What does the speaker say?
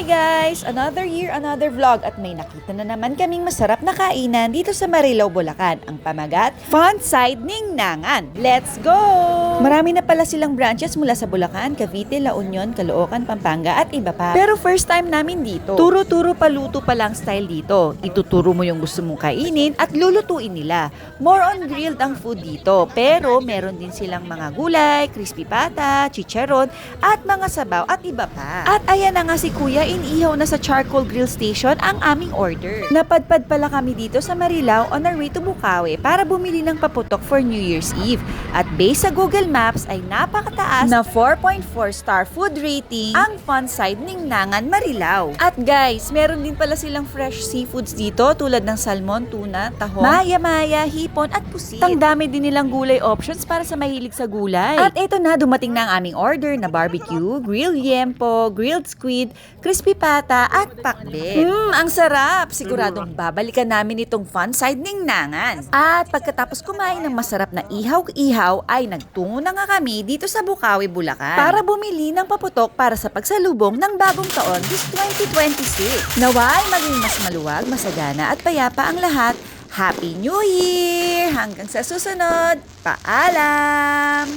Hi guys! Another year, another vlog at may nakita na naman kaming masarap na kainan dito sa Marilao, Bulacan. Ang pamagat, Fun Side Ningnangan. Let's go! Marami na pala silang branches mula sa Bulacan, Cavite, La Union, Caloocan, Pampanga at iba pa. Pero first time namin dito. Turo-turo paluto pa lang style dito. Ituturo mo yung gusto mong kainin at lulutuin nila. More on grilled ang food dito. Pero meron din silang mga gulay, crispy pata, chicharon at mga sabaw at iba pa. At ayan na nga si Kuya, iniihaw na sa charcoal grill station ang aming order. Napadpad pala kami dito sa Marilao on our way to Bukawi para bumili ng paputok for New Year's Eve. At based sa Google Maps ay napakataas na 4.4 star food rating ang Fun Side Ningnangan, Marilao. At guys, meron din pala silang fresh seafoods dito tulad ng salmon, tuna, tahong, maya-maya, hipon at pusit. Ang dami din nilang gulay options para sa mahilig sa gulay. At eto na, dumating na ang aming order na barbecue, grilled yempo, grilled squid, crispy pata at pakbet. Ang sarap! Siguradong babalikan namin itong Fun Side Ningnangan. At pagkatapos kumain ng masarap na ihaw-ihaw ay nagtungo na nga kami dito sa Bukawi, Bulacan para bumili ng paputok para sa pagsalubong ng bagong taon this 2026. Naway maging mas maluwag, masagana at payapa ang lahat. Happy New Year! Hanggang sa susunod, paalam!